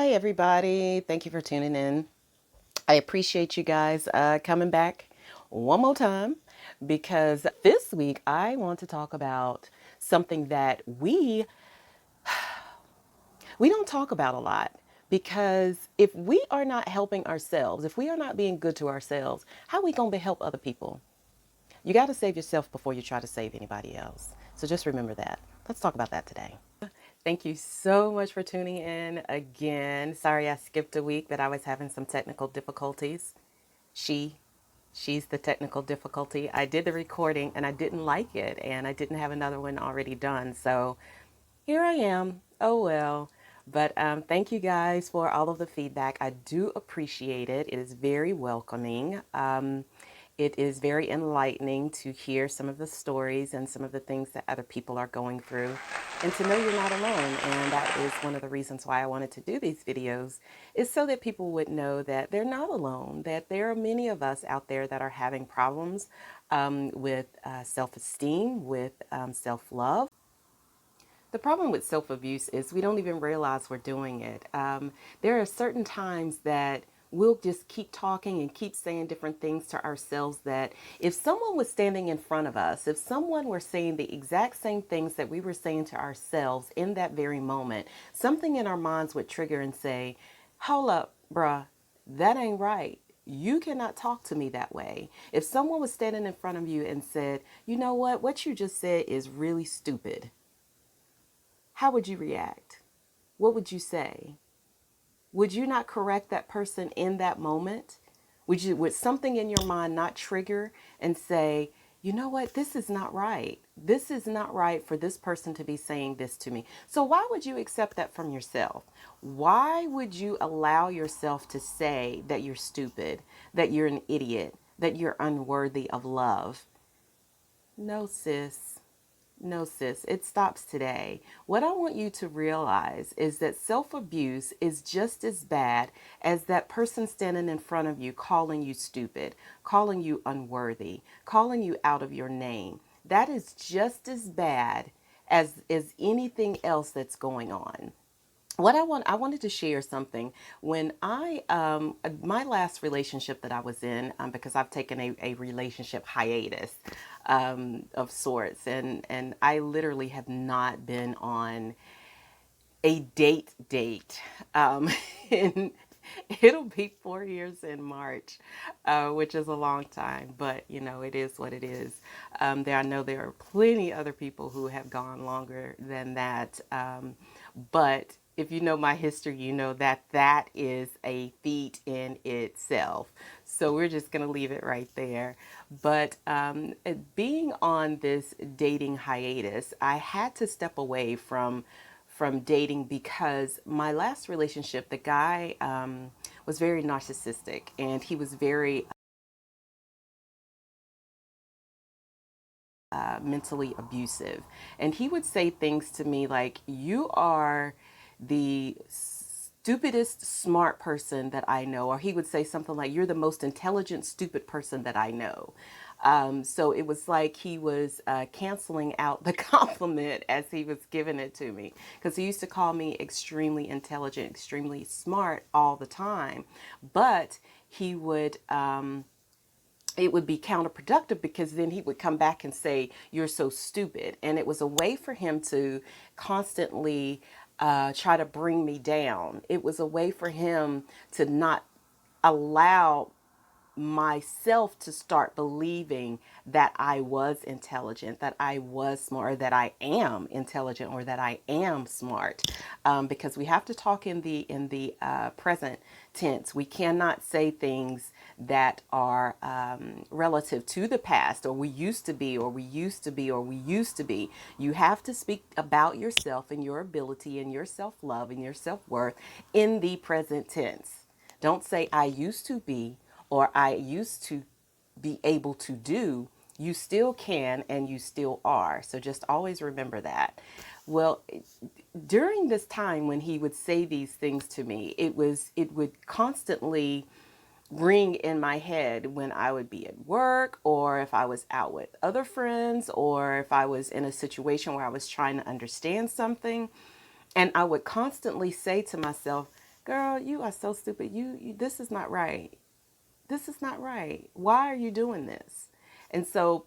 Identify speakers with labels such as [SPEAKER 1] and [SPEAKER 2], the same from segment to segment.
[SPEAKER 1] Hi, everybody. Thank you for tuning in. I appreciate you guys coming back one more time because this week I want to talk about something that we don't talk about a lot. Because if we are not helping ourselves, if we are not being good to ourselves, how are we going to help other people? You got to save yourself before you try to save anybody else. So just remember that. Let's talk about that today. Thank you so much for tuning in again. Sorry I skipped a week, but I was having some technical difficulties. She, she's the technical difficulty. I did the recording and I didn't like it, and I didn't have another one already done. So here I am. Oh well. But thank you guys for all of the feedback. I do appreciate it. It is very welcoming. It is very enlightening to hear some of the stories and some of the things that other people are going through and to know you're not alone. And that is one of the reasons why I wanted to do these videos, is so that people would know that they're not alone, that there are many of us out there that are having problems with self-esteem, with self-love. The problem with self-abuse is we don't even realize we're doing it. There are certain times that we'll just keep talking and keep saying different things to ourselves that if someone was standing in front of us, if someone were saying the exact same things that we were saying to ourselves in that very moment, something in our minds would trigger and say, hold up, bruh, that ain't right. You cannot talk to me that way. If someone was standing in front of you and said, you know what you just said is really stupid, how would you react? What would you say? Would you not correct that person in that moment? Would something in your mind not trigger and say, you know what, this is not right. This is not right for this person to be saying this to me. So why would you accept that from yourself? Why would you allow yourself to say that you're stupid, that you're an idiot, that you're unworthy of love? No, sis. No, sis, it stops today. What I want you to realize is that self-abuse is just as bad as that person standing in front of you calling you stupid, calling you unworthy, calling you out of your name. That is just as bad as anything else that's going on. I wanted to share something. When my last relationship that I was in, because I've taken a relationship hiatus of sorts, and I literally have not been on a date. And it'll be 4 years in March, which is a long time, but you know, it is what it is. I know there are plenty other people who have gone longer than that. But if you know my history, you know that that is a feat in itself. So we're just going to leave it right there. But being on this dating hiatus, I had to step away from dating because my last relationship, the guy was very narcissistic, and he was very mentally abusive. And he would say things to me like, you are the stupidest smart person that I know. Or he would say something like, you're the most intelligent, stupid person that I know. So it was like he was canceling out the compliment as he was giving it to me. Because he used to call me extremely intelligent, extremely smart all the time. But he would it would be counterproductive because then he would come back and say, you're so stupid. And it was a way for him to constantly try to bring me down. It was a way for him to not allow myself to start believing that I was intelligent, that I was smart, or that I am intelligent, or that I am smart. Because we have to talk in the present tense. We cannot say things that are relative to the past, or we used to be, or we used to be, or we used to be. You have to speak about yourself and your ability and your self-love and your self-worth in the present tense. Don't say I used to be, or I used to be able to do. You still can, and you still are. So just always remember that. Well, during this time when he would say these things to me, it would constantly ring in my head when I would be at work, or if I was out with other friends, or if I was in a situation where I was trying to understand something. And I would constantly say to myself, girl, you are so stupid. This is not right. This is not right. Why are you doing this? And so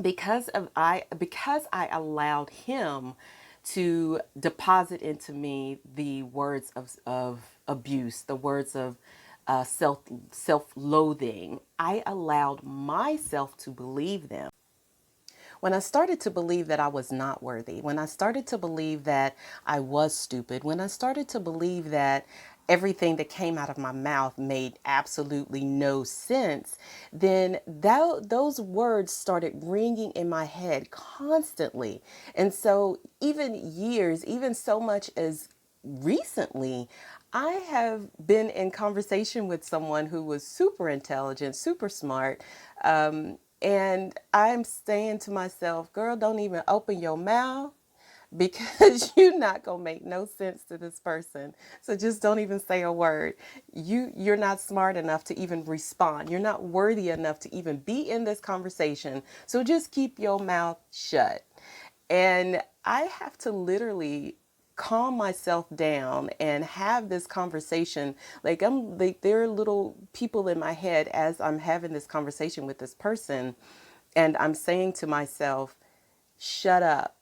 [SPEAKER 1] because I allowed him to deposit into me the words of abuse, the words of self-loathing, I allowed myself to believe them. When I started to believe that I was not worthy, when I started to believe that I was stupid, when I started to believe that everything that came out of my mouth made absolutely no sense, then those words started ringing in my head constantly. And so even years, even so much as recently, I have been in conversation with someone who was super intelligent, super smart. And I'm saying to myself, girl, don't even open your mouth because you're not going to make no sense to this person. So just don't even say a word. You're not smart enough to even respond. You're not worthy enough to even be in this conversation. So just keep your mouth shut. And I have to literally calm myself down and have this conversation. Like there are little people in my head as I'm having this conversation with this person, and I'm saying to myself, shut up.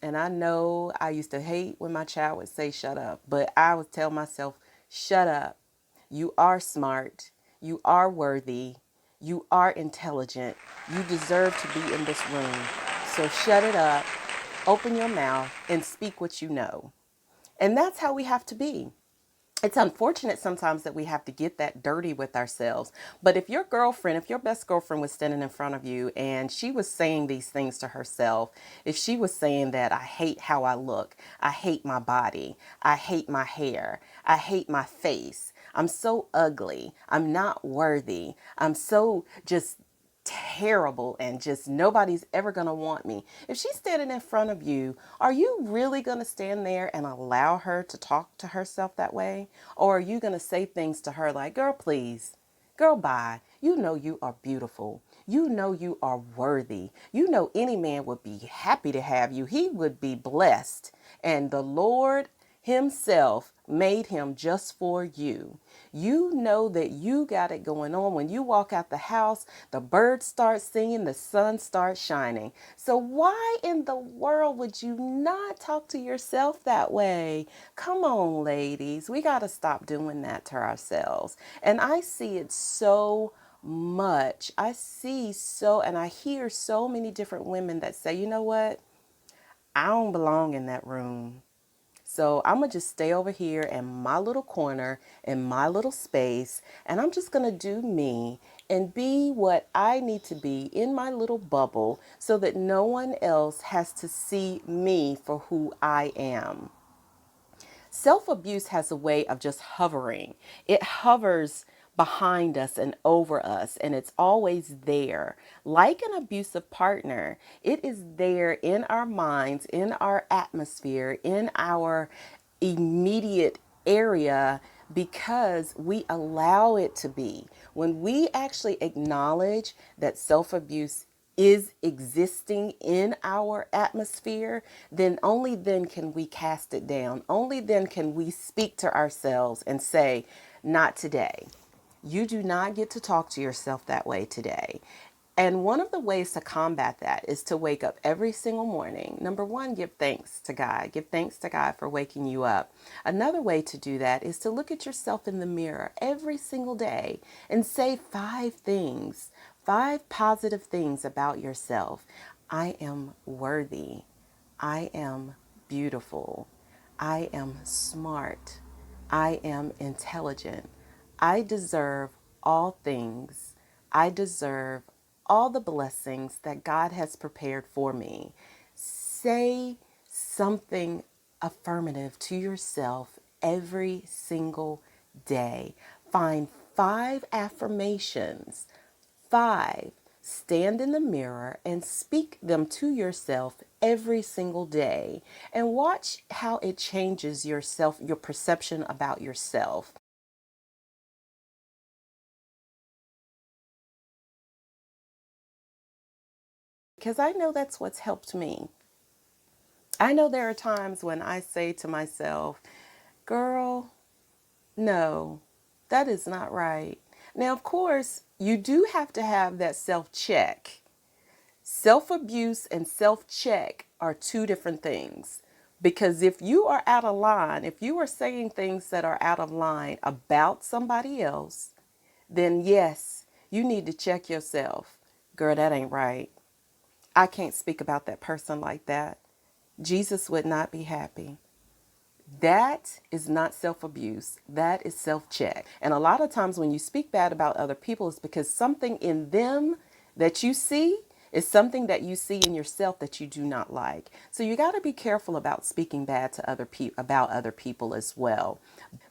[SPEAKER 1] And I know I used to hate when my child would say shut up, but I would tell myself, shut up. You are smart. You are worthy. You are intelligent. You deserve to be in this room. So shut it up, open your mouth, and speak what you know. And that's how we have to be. It's unfortunate sometimes that we have to get that dirty with ourselves. But if your girlfriend, if your best girlfriend was standing in front of you and she was saying these things to herself, if she was saying that I hate how I look, I hate my body, I hate my hair, I hate my face, I'm so ugly, I'm not worthy, I'm so just terrible and just nobody's ever going to want me. If she's standing in front of you, are you really going to stand there and allow her to talk to herself that way? Or are you going to say things to her like, girl, please, girl, bye. You know you are beautiful. You know you are worthy. You know any man would be happy to have you. He would be blessed. And the Lord himself made him just for you. You know that you got it going on. When you walk out the house, the birds start singing, the sun starts shining. So why in the world would you not talk to yourself that way? Come on, ladies. We got to stop doing that to ourselves. And I see it so much. And I hear so many different women that say, you know what? I don't belong in that room. So I'm going to just stay over here in my little corner, in my little space, and I'm just going to do me and be what I need to be in my little bubble so that no one else has to see me for who I am. Self-abuse has a way of just hovering. It hovers behind us and over us, and it's always there. Like an abusive partner, it is there in our minds, in our atmosphere, in our immediate area because we allow it to be. When we actually acknowledge that self-abuse is existing in our atmosphere, then only then can we cast it down. Only then can we speak to ourselves and say, not today. You do not get to talk to yourself that way today. And one of the ways to combat that is to wake up every single morning. Number one, give thanks to God. Give thanks to God for waking you up. Another way to do that is to look at yourself in the mirror every single day and say 5 things, 5 positive things about yourself. I am worthy. I am beautiful. I am smart. I am intelligent. I deserve all things. I deserve all the blessings that God has prepared for me. Say something affirmative to yourself every single day. Find 5 affirmations. 5, stand in the mirror and speak them to yourself every single day and watch how it changes your perception about yourself. Because I know that's what's helped me. I know there are times when I say to myself, girl, No, that is not right. Now, of course, you do have to have that self check. Self abuse and self check are two different things. Because if you are out of line, if you are saying things that are out of line about somebody else, then yes, you need to check yourself. Girl, that ain't right. I can't speak about that person like that. Jesus would not be happy. That is not self abuse. That is self check. And a lot of times when you speak bad about other people, it's because something in them that you see is something that you see in yourself that you do not like. So you got to be careful about speaking bad to other people about other people as well,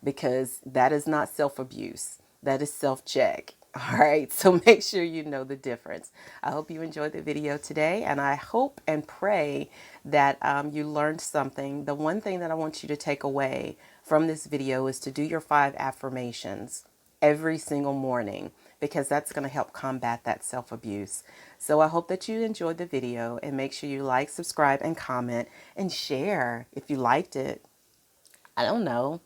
[SPEAKER 1] because that is not self abuse. That is self check. All right, so make sure you know the difference. I hope you enjoyed the video today, and I hope and pray that you learned something. The one thing that I want you to take away from this video is to do your 5 affirmations every single morning, because that's going to help combat that self abuse. So I hope that you enjoyed the video, and make sure you like, subscribe, and comment, and share if you liked it. I don't know.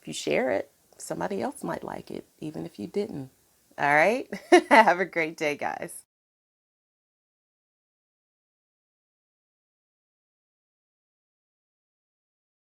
[SPEAKER 1] If you share it, somebody else might like it, even if you didn't. All right. Have a great day, guys.